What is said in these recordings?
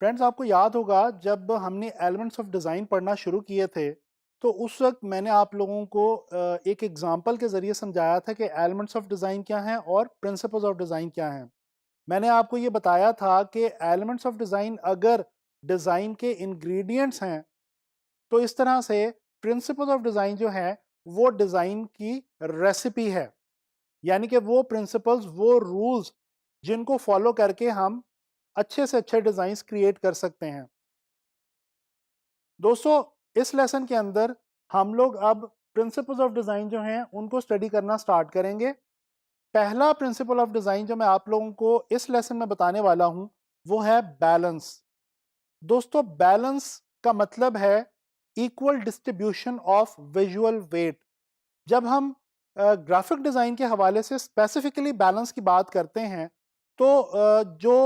Friends, आपको याद होगा जब हमने एलिमेंट्स ऑफ डिज़ाइन पढ़ना शुरू किए थे तो उस वक्त मैंने आप लोगों को एक एग्जांपल के ज़रिए समझाया था कि एलिमेंट्स ऑफ डिज़ाइन क्या हैं और प्रिंसिपल्स ऑफ डिज़ाइन क्या हैं। मैंने आपको ये बताया था कि एलिमेंट्स ऑफ डिज़ाइन अगर डिज़ाइन के इंग्रेडिएंट्स हैं तो इस तरह से प्रिंसिपल्स ऑफ डिज़ाइन जो है वो डिज़ाइन की रेसिपी है। यानी कि वो प्रिंसिपल्स, वो रूल्स जिनको फॉलो करके हम अच्छे से अच्छे डिज़ाइंस क्रिएट कर सकते हैं। दोस्तों, इस लेसन के अंदर हम लोग अब प्रिंसिपल्स ऑफ डिज़ाइन जो हैं उनको स्टडी करना स्टार्ट करेंगे। पहला प्रिंसिपल ऑफ डिज़ाइन जो मैं आप लोगों को इस लेसन में बताने वाला हूं वो है बैलेंस। दोस्तों, बैलेंस का मतलब है equal distribution of visual weight. जब हम ग्राफिक डिज़ाइन के हवाले से स्पेसिफिकली बैलेंस की बात करते हैं तो जो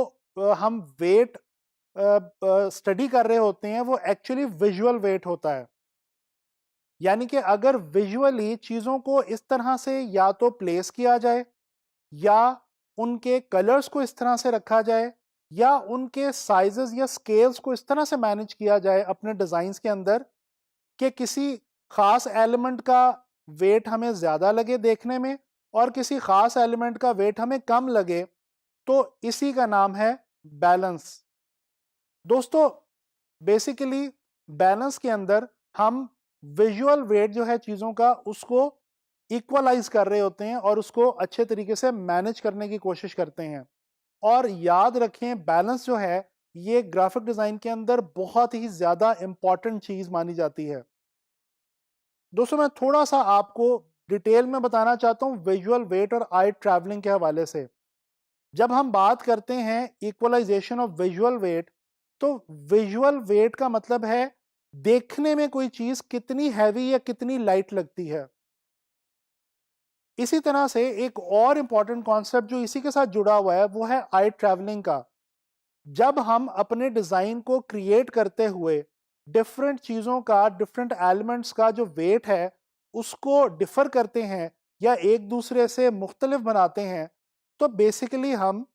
हम वेट स्टडी कर रहे होते हैं वो एक्चुअली विजुअल वेट होता है। यानी कि अगर विजुअली चीज़ों को इस तरह से या तो प्लेस किया जाए या उनके कलर्स को इस तरह से रखा जाए या उनके साइजेस या स्केल्स को इस तरह से मैनेज किया जाए अपने डिज़ाइंस के अंदर कि किसी खास एलिमेंट का वेट हमें ज़्यादा लगे देखने में और किसी खास एलिमेंट का वेट हमें कम लगे, तो इसी का नाम है बैलेंस। दोस्तों, बेसिकली बैलेंस के अंदर हम विजुअल वेट जो है चीज़ों का उसको इक्वलाइज कर रहे होते हैं और उसको अच्छे तरीके से मैनेज करने की कोशिश करते हैं। और याद रखें, बैलेंस जो है ये ग्राफिक डिज़ाइन के अंदर बहुत ही ज़्यादा इंपॉर्टेंट चीज़ मानी जाती है। दोस्तों, मैं थोड़ा सा आपको डिटेल में बताना चाहता हूँ विजुअल वेट और आई ट्रैवलिंग के हवाले से। जब हम बात करते हैं इक्वलाइजेशन ऑफ विजुअल वेट, तो विजुअल वेट का मतलब है देखने में कोई चीज कितनी हैवी या कितनी लाइट लगती है। इसी तरह से एक और इंपॉर्टेंट कॉन्सेप्ट जो इसी के साथ जुड़ा हुआ है वो है आई ट्रैवलिंग का। जब हम अपने डिजाइन को क्रिएट करते हुए डिफरेंट चीजों का, डिफरेंट एलिमेंट्स का जो वेट है उसको डिफर करते हैं या एक दूसरे से मुख्तलिफ बनाते हैं, तो बेसिकली हम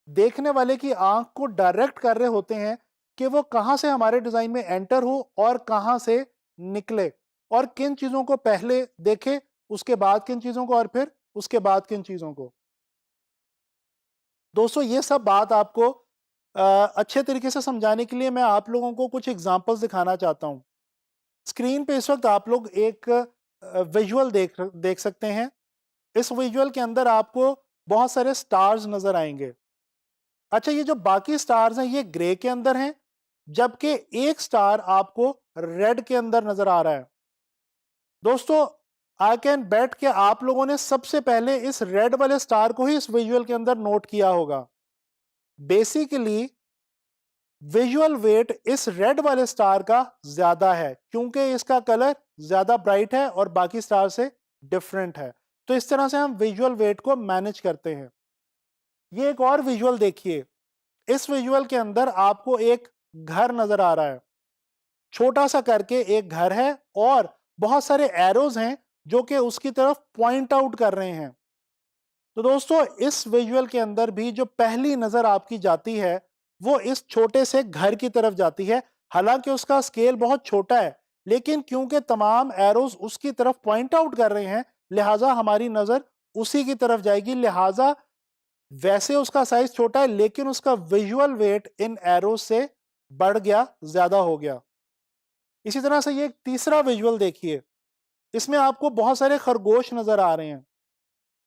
देखने वाले की आंख को डायरेक्ट कर रहे होते हैं कि वो कहां से हमारे डिजाइन में एंटर हो और कहां से निकले, और किन चीजों को पहले देखे, उसके बाद किन चीजों को, और फिर उसके बाद किन चीजों को। दोस्तों, ये सब बात आपको अच्छे तरीके से समझाने के लिए मैं आप लोगों को कुछ एग्जांपल्स दिखाना चाहता हूं। स्क्रीन पे इस वक्त आप लोग एक विजुअल देख सकते हैं। इस विजुअल के अंदर आपको बहुत सारे स्टार्स नजर आएंगे। अच्छा, ये जो बाकी स्टार्स हैं ये ग्रे के अंदर हैं, जबकि एक स्टार आपको रेड के अंदर नजर आ रहा है। दोस्तों, आई कैन बेट कि आप लोगों ने सबसे पहले इस रेड वाले स्टार को ही इस विजुअल के अंदर नोट किया होगा। बेसिकली विजुअल वेट इस रेड वाले स्टार का ज्यादा है क्योंकि इसका कलर ज्यादा ब्राइट है और बाकी स्टार से डिफरेंट है। तो इस तरह से हम विजुअल वेट को मैनेज करते हैं। ये एक और विजुअल देखिए। इस विजुअल के अंदर आपको एक घर नजर आ रहा है। छोटा सा करके एक घर है और बहुत सारे एरोज हैं जो कि उसकी तरफ पॉइंट आउट कर रहे हैं। तो दोस्तों, इस विजुअल के अंदर भी जो पहली नजर आपकी जाती है वो इस छोटे से घर की तरफ जाती है। हालांकि उसका स्केल बहुत छोटा है, लेकिन क्योंकि तमाम एरोज उसकी तरफ पॉइंट आउट कर रहे हैं लिहाजा हमारी नजर उसी की तरफ जाएगी। लिहाजा वैसे उसका साइज छोटा है लेकिन उसका विजुअल वेट इन एरोज से बढ़ गया, ज्यादा हो गया। इसी तरह से ये एक तीसरा विजुअल देखिए। इसमें आपको बहुत सारे खरगोश नजर आ रहे हैं,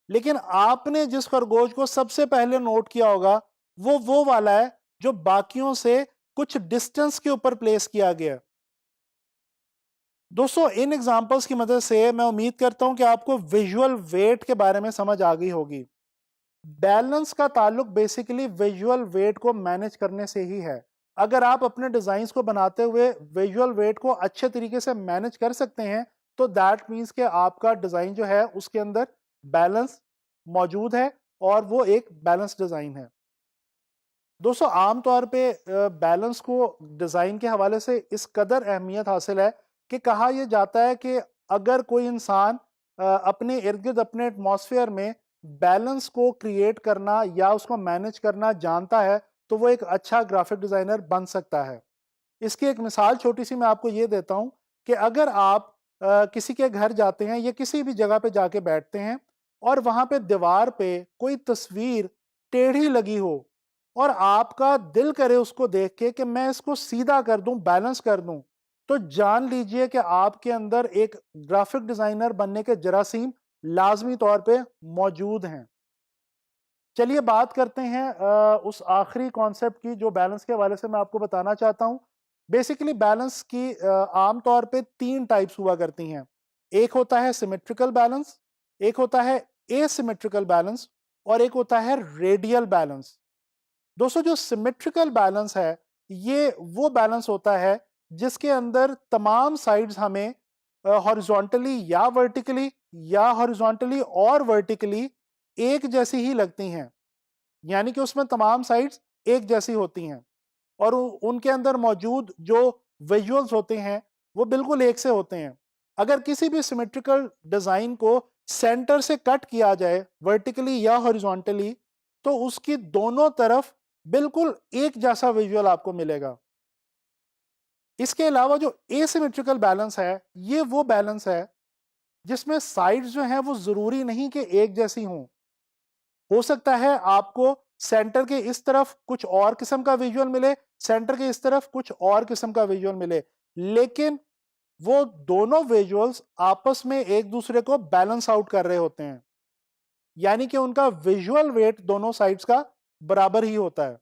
लेकिन आपने जिस खरगोश को सबसे पहले नोट किया होगा वो वाला है जो बाकियों से कुछ डिस्टेंस के ऊपर प्लेस किया गया। दोस्तों, इन एग्जांपल्स की मदद से मैं उम्मीद करता हूं कि आपको विजुअल वेट के बारे में समझ आ गई होगी। बैलेंस का ताल्लुक बेसिकली विजुअल वेट को मैनेज करने से ही है। अगर आप अपने डिजाइन्स को बनाते हुए विजुअल वेट को अच्छे तरीके से मैनेज कर सकते हैं तो दैट मीन्स कि आपका डिजाइन जो है उसके अंदर बैलेंस मौजूद है और वो एक बैलेंस डिजाइन है। दोस्तों, आमतौर पे बैलेंस को डिजाइन के हवाले से इस कदर अहमियत हासिल है कि कहा यह जाता है कि अगर कोई इंसान अपने इर्द गिर्द, अपने एटमॉस्फेयर में बैलेंस को क्रिएट करना या उसको मैनेज करना जानता है तो वो एक अच्छा ग्राफिक डिज़ाइनर बन सकता है। इसकी एक मिसाल छोटी सी मैं आपको ये देता हूँ कि अगर आप किसी के घर जाते हैं या किसी भी जगह पे जाके बैठते हैं और वहाँ पे दीवार पे कोई तस्वीर टेढ़ी लगी हो और आपका दिल करे उसको देख के कि मैं इसको सीधा कर दूं, बैलेंस कर दूं, तो जान लीजिए कि आपके अंदर एक ग्राफिक डिजाइनर बनने के जरासीम लाजमी तौर पे मौजूद हैं। चलिए बात करते हैं उस आखिरी कॉन्सेप्ट की जो बैलेंस के हवाले से मैं आपको बताना चाहता हूं। बेसिकली बैलेंस की आम तौर पे 3 टाइप्स हुआ करती हैं। एक होता है सिमेट्रिकल बैलेंस, एक होता है एसिमेट्रिकल बैलेंस और एक होता है रेडियल बैलेंस। दोस्तों जो सिमेट्रिकल बैलेंस है, ये वो बैलेंस होता है जिसके अंदर तमाम साइड्स हमें हॉरिजॉन्टली या वर्टिकली या हॉरिजॉन्टली और वर्टिकली एक जैसी ही लगती हैं। यानी कि उसमें तमाम साइड्स एक जैसी होती हैं और उनके अंदर मौजूद जो विजुअल्स होते हैं वो बिल्कुल एक से होते हैं। अगर किसी भी सिमेट्रिकल डिजाइन को सेंटर से कट किया जाए वर्टिकली या हॉरिजॉन्टली, तो उसकी दोनों तरफ बिल्कुल एक जैसा विजुअल आपको मिलेगा। इसके अलावा जो एसिमेट्रिकल बैलेंस है, ये वो बैलेंस है जिसमें साइड्स जो हैं वो जरूरी नहीं कि एक जैसी हों। हो सकता है आपको सेंटर के इस तरफ कुछ और किस्म का विजुअल मिले, सेंटर के इस तरफ कुछ और किस्म का विजुअल मिले, लेकिन वो दोनों विजुअल्स आपस में एक दूसरे को बैलेंस आउट कर रहे होते हैं। यानी कि उनका विजुअल वेट दोनों साइड्स का बराबर ही होता है।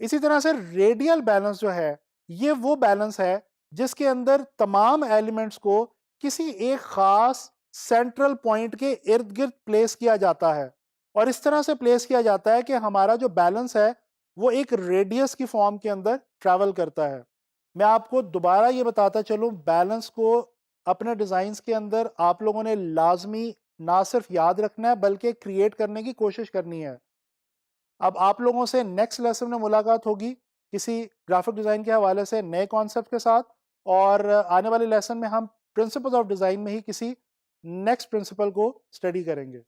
इसी तरह से रेडियल बैलेंस जो है, ये वो बैलेंस है जिसके अंदर तमाम एलिमेंट्स को किसी एक खास सेंट्रल पॉइंट के इर्द गिर्द प्लेस किया जाता है और इस तरह से प्लेस किया जाता है कि हमारा जो बैलेंस है वो एक रेडियस की फॉर्म के अंदर ट्रैवल करता है। मैं आपको दोबारा ये बताता चलूं, बैलेंस को अपने डिज़ाइंस के अंदर आप लोगों ने लाजमी ना सिर्फ याद रखना है बल्कि क्रिएट करने की कोशिश करनी है। अब आप लोगों से नेक्स्ट लेसन में मुलाकात होगी किसी ग्राफिक डिज़ाइन के हवाले से नए कॉन्सेप्ट के साथ, और आने वाले लेसन में हम प्रिंसिपल्स ऑफ डिज़ाइन में ही किसी नेक्स्ट प्रिंसिपल को स्टडी करेंगे।